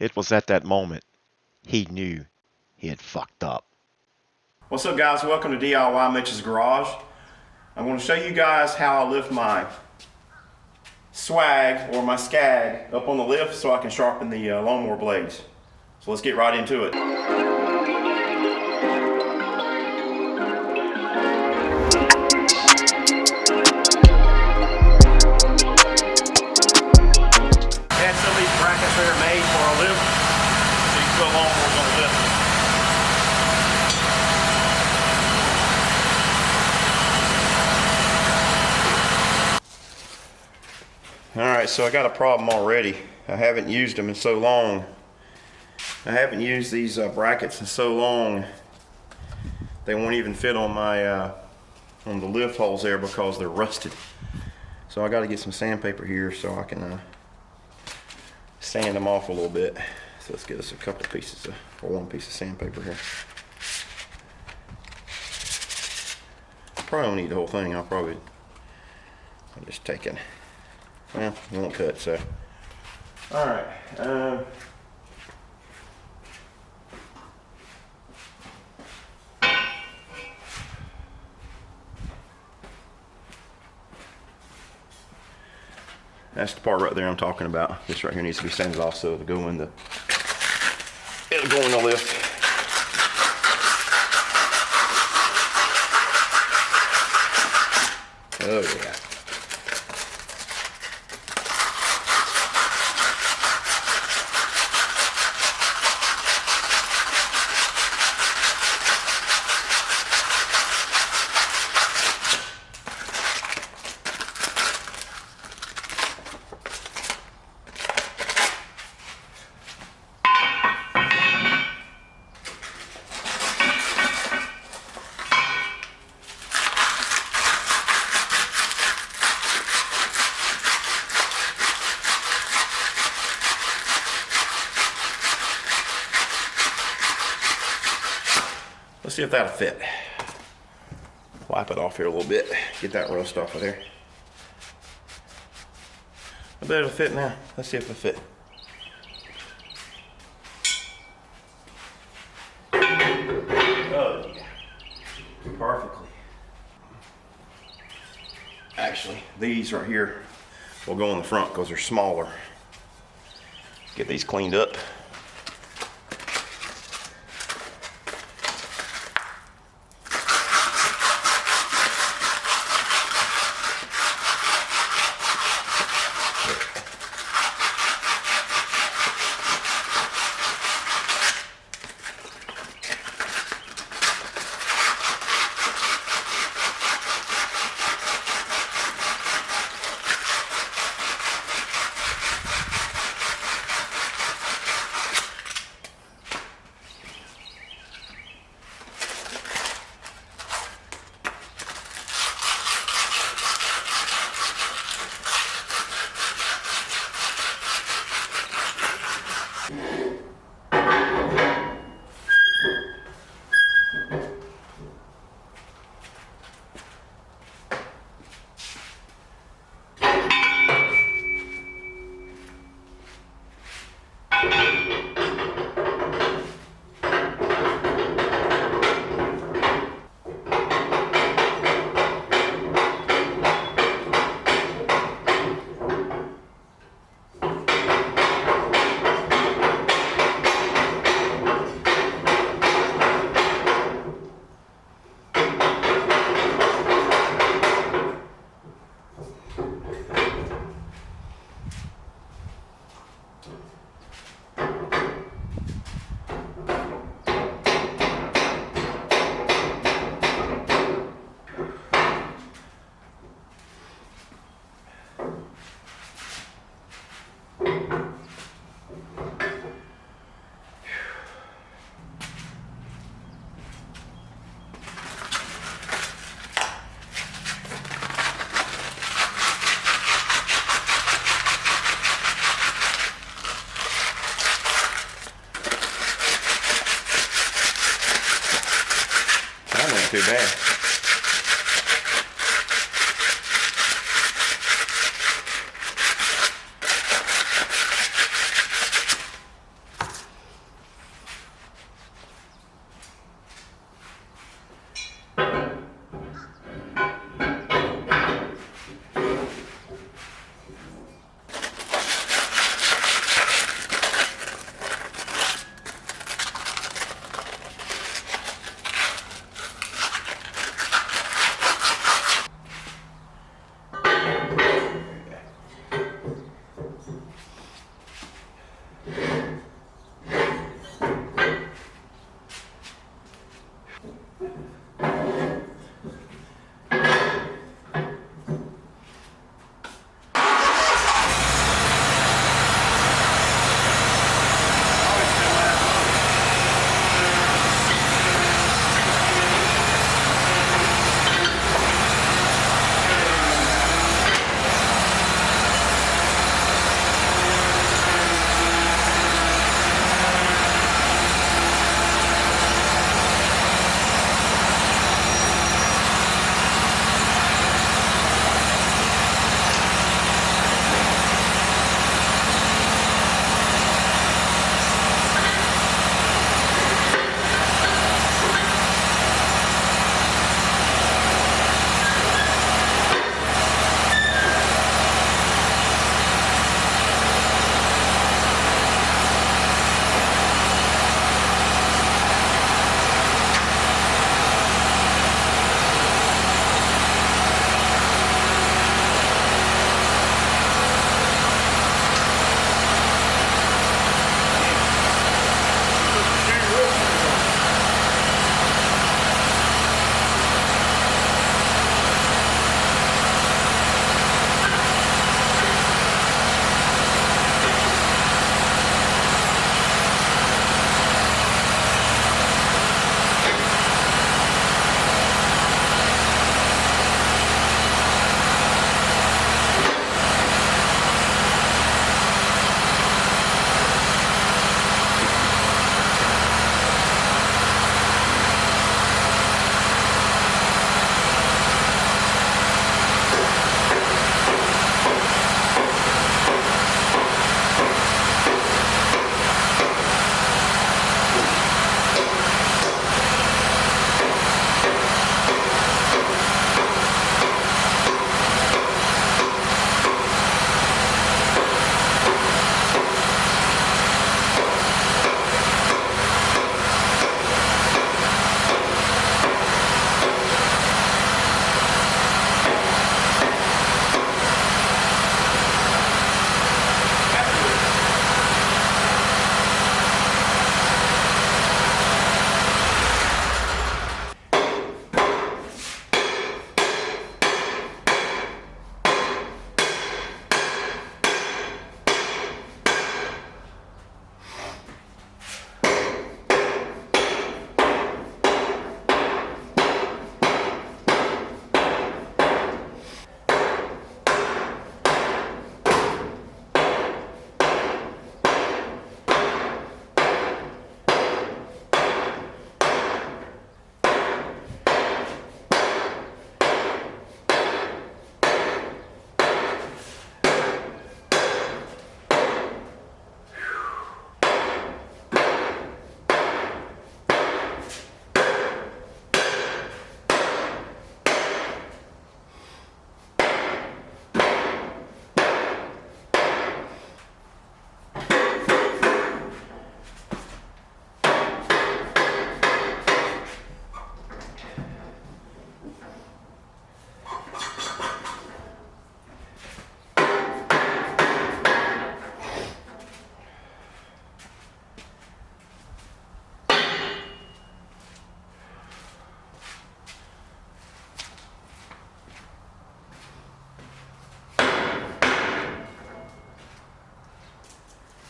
It was at that moment he knew he had fucked up. What's up, guys? Welcome to DIY Mitch's Garage. I'm going to show you guys how I lift my swag or my SCAG up on the lift so I can sharpen the lawnmower blades. So let's get right into it. Had some of these brackets that are made for a lift, so you can put lawnmowers on the lift. Alright, so I got a problem already. I haven't used them in so long. I haven't used these brackets in so long. They won't even fit on my on the lift holes there because they're rusted. So I got to get some sandpaper here so I can sand them off a little bit. So let's get us a couple pieces of, or one piece of sandpaper here. Probably don't need the whole thing. I'll just take it. Well, it won't cut, so. All right. That's the part right there I'm talking about. This right here needs to be sanded off so it'll go in the lift. Oh yeah. Let's see if that'll fit. Wipe it off here a little bit. Get that rust off of there. I bet it'll fit now. Let's see if it'll fit. Oh yeah. Perfectly. Actually, these right here will go in the front because they're smaller. Get these cleaned up. Too bad.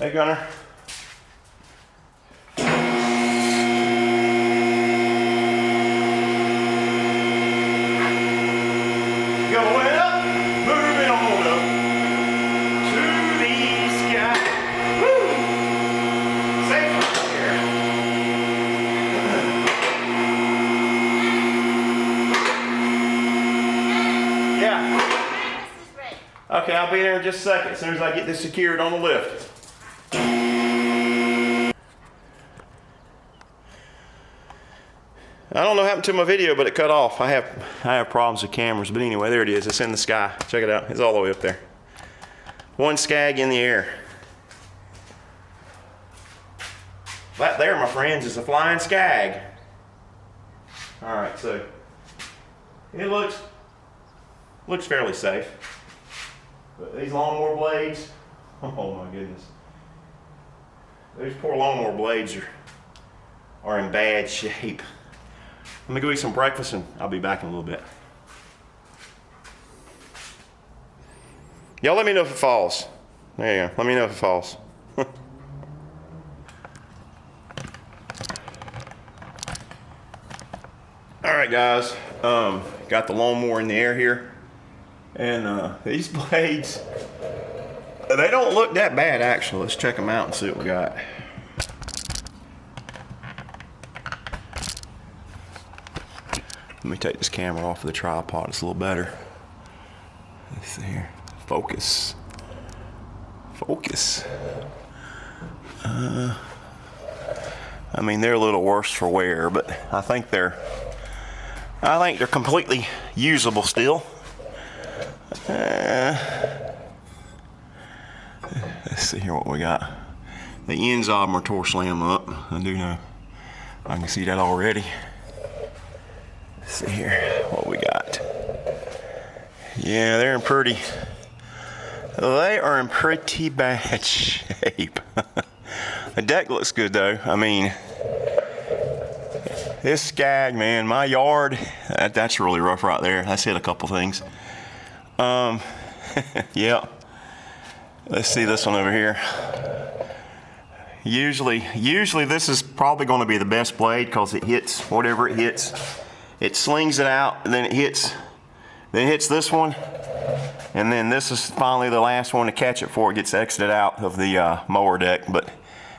Hey, Gunner. Going up, moving on up to the sky. Woo! Safe here. Yeah. Okay, I'll be there in just a second as soon as I get this secured on the lift. I don't know what happened to my video, but it cut off. I have problems with cameras, but anyway, there it is. It's in the sky. Check it out. It's all the way up there. One SCAG in the air. That there, my friends, is a flying SCAG. All right, so it looks fairly safe. But these lawnmower blades, oh my goodness. These poor lawnmower blades are in bad shape. Let me go eat some breakfast and I'll be back in a little bit. Y'all let me know if it falls. There you go. Let me know if it falls. All right, guys. Got the lawnmower in the air here. And these blades, they don't look that bad actually. Let's check them out and see what we got. Let me take this camera off of the tripod, it's a little better. Let's see here. Focus. Focus. I mean, they're a little worse for wear, but I think they're completely usable still. Let's see here what we got. The ends of them are tore slam up. I do know. I can see that already. Let's see here what we got. Yeah, they are in pretty bad shape. The deck looks good though. I mean, this SCAG, man, my yard, that's really rough right there. That's hit a couple things. Yeah. Let's see this one over here. Usually this is probably going to be the best blade because it hits whatever it hits. It slings it out, and then it hits this one, and then this is finally the last one to catch it before it gets exited out of the mower deck. But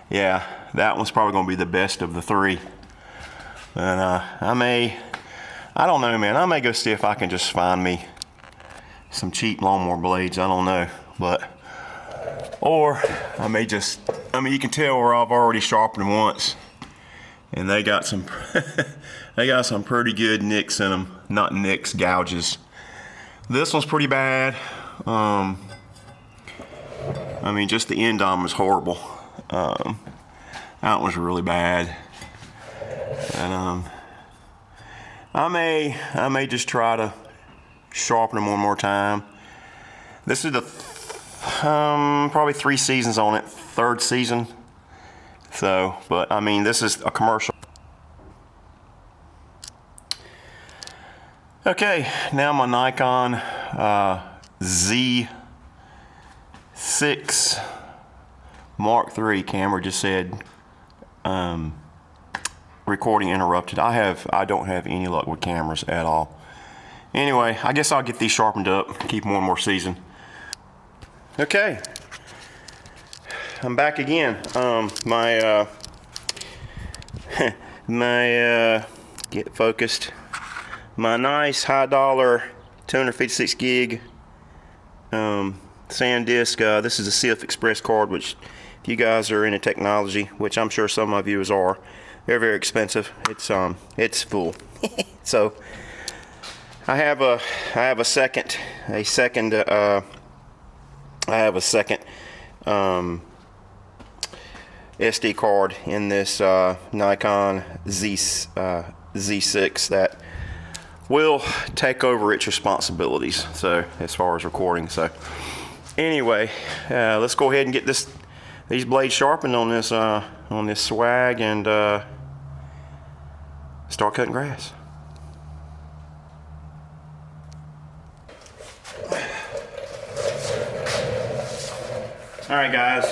yeah, that one's probably going to be the best of the three. And I don't know, man. I may go see if I can just find me some cheap lawnmower blades. I don't know, or I may just. I mean, you can tell where I've already sharpened them once, and they got some. They got some pretty good nicks in them. Not nicks, gouges. This one's pretty bad. I mean, just the end on them is horrible. That one's really bad. And I may just try to sharpen them one more time. This is the probably 3 seasons on it, 3rd season. So, but I mean, this is a commercial. Okay, now my Nikon Z6 Mark III camera just said recording interrupted. I don't have any luck with cameras at all. Anyway, I guess I'll get these sharpened up, keep them one more season. Okay, I'm back again. Get focused. My nice high dollar 256 gig SanDisk. This is a CF Express card, which if you guys are into technology, which I'm sure some of you are, they're very expensive. It's full. So I have a second SD card in this Nikon Z6 that will take over its responsibilities, so as far as recording. So anyway, let's go ahead and get these blades sharpened on this swag and start cutting grass. All right, guys.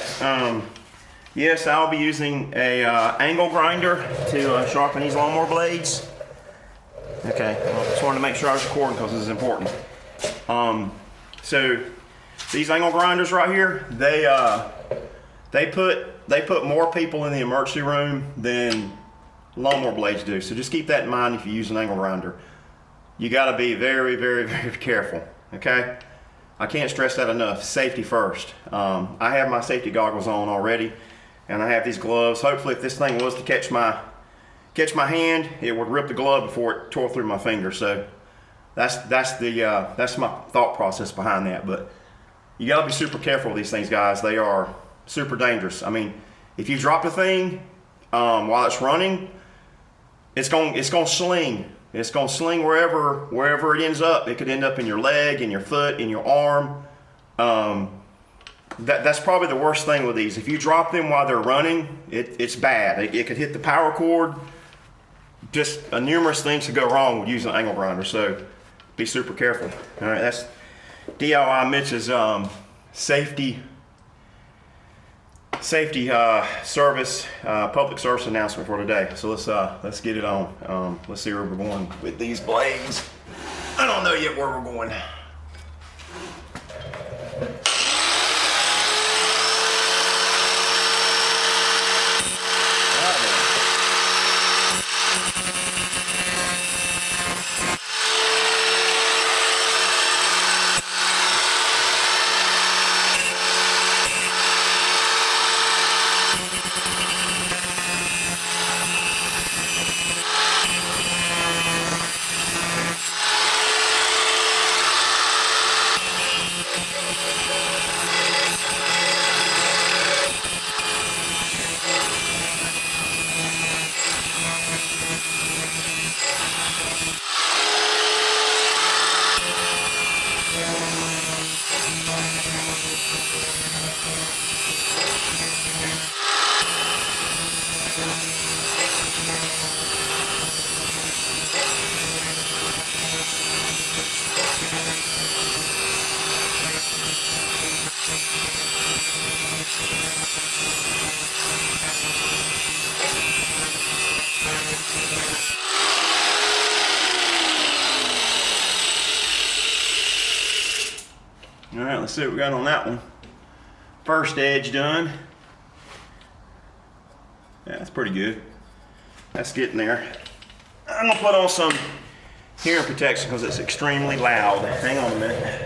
Yes, I'll be using a angle grinder to sharpen these lawnmower blades. Okay, well, just wanted to make sure I was recording because this is important. So these angle grinders right here, they put more people in the emergency room than lawnmower blades do. So just keep that in mind if you use an angle grinder. You got to be very, very, very careful. Okay, I can't stress that enough. Safety first. I have my safety goggles on already, and I have these gloves. Hopefully, if this thing was to catch my hand, it would rip the glove before it tore through my finger. So that's my thought process behind that. But you got to be super careful with these things, guys. They are super dangerous. I mean, if you drop the thing while it's running, it's going to sling. It's going to sling wherever it ends up. It could end up in your leg, in your foot, in your arm. That's probably the worst thing with these. If you drop them while they're running, it's bad. It could hit the power cord. Just numerous things could go wrong with using an angle grinder. So be super careful. All right, that's DIY Mitch's safety service public service announcement for today. So let's get it on. Let's see where we're going with these blades. I don't know yet where we're going. All right, let's see what we got on that one. First edge done. Yeah, that's pretty good. That's getting there. I'm gonna put on some hearing protection because it's extremely loud. Hang on a minute.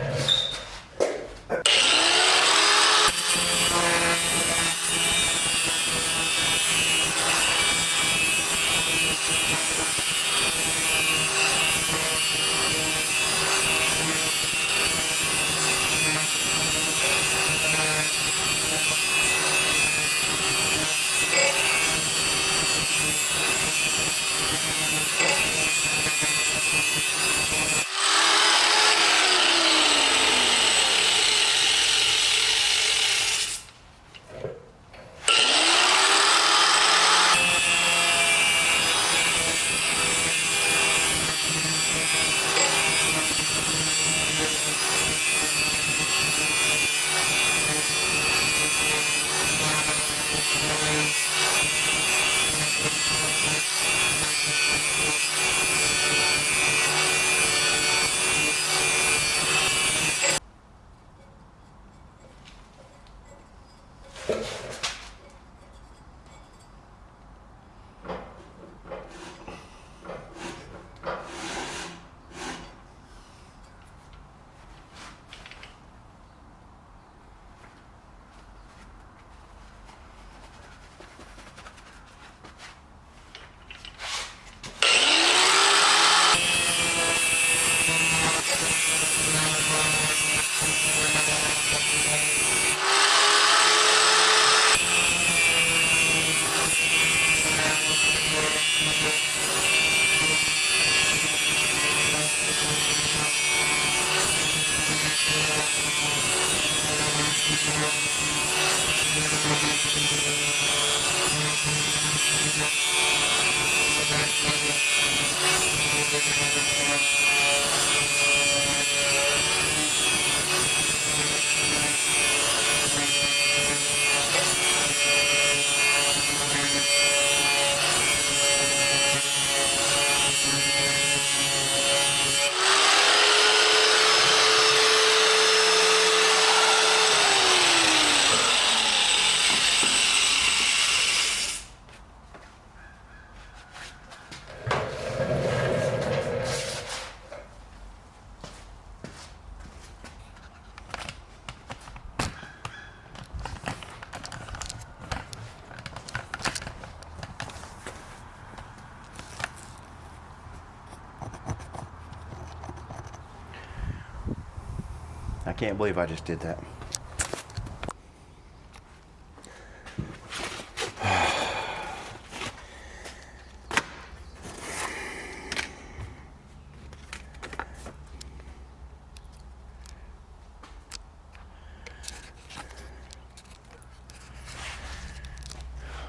can't believe I just did that.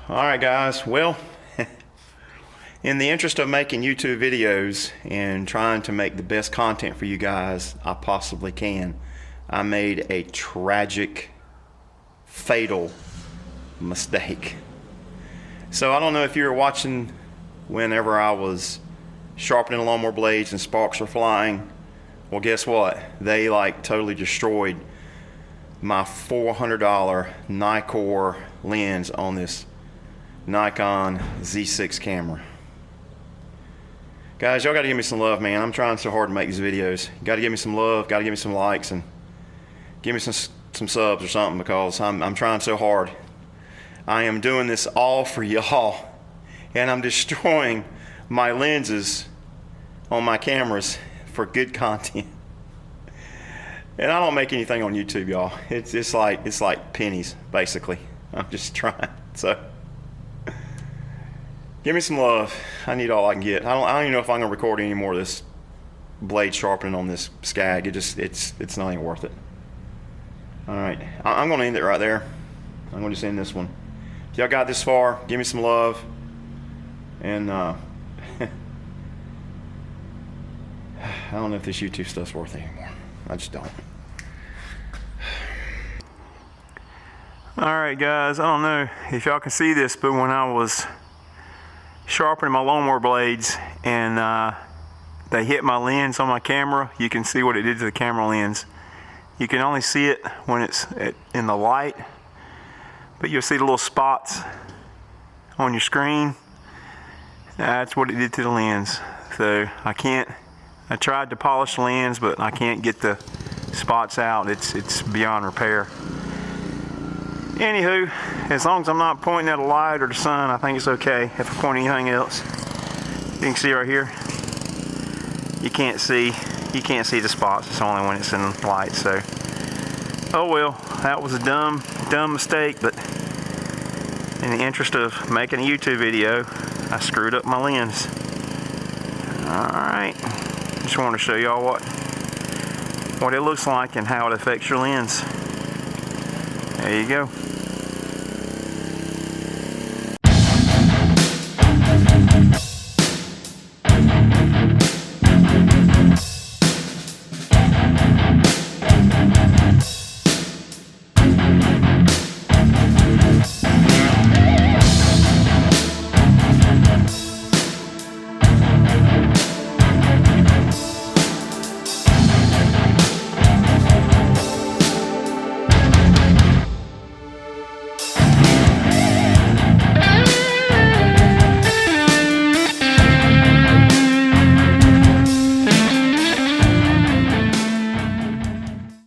All right, guys, well, in the interest of making YouTube videos and trying to make the best content for you guys I possibly can, I made a tragic, fatal mistake. So I don't know if you were watching whenever I was sharpening the lawnmower blades and sparks were flying. Well, guess what? They like totally destroyed my $400 Nikkor lens on this Nikon Z6 camera. Guys, y'all gotta give me some love, man. I'm trying so hard to make these videos. You gotta give me some love, gotta give me some likes, and give me some subs or something, because I'm trying so hard. I am doing this all for y'all, and I'm destroying my lenses on my cameras for good content. And I don't make anything on YouTube, y'all. It's like pennies, basically. I'm just trying. So give me some love. I need all I can get. I don't even know if I'm gonna record any more of this blade sharpening on this SCAG. It's not even worth it. All right, I'm gonna end it right there. I'm gonna just end this one. If y'all got this far, give me some love. And I don't know if this YouTube stuff's worth it anymore. I just don't. All right, guys, I don't know if y'all can see this, but when I was sharpening my lawnmower blades and they hit my lens on my camera, you can see what it did to the camera lens. You can only see it when it's in the light, but you'll see the little spots on your screen. That's what it did to the lens. So I tried to polish the lens, but I can't get the spots out. It's beyond repair. Anywho, as long as I'm not pointing at a light or the sun, I think it's okay. If I point anything else, you can see right here, you can't see the spots. It's only when it's in light. So, oh well, that was a dumb mistake, but in the interest of making a YouTube video, I screwed up my lens. Alright, just wanted to show y'all what it looks like and how it affects your lens. There you go.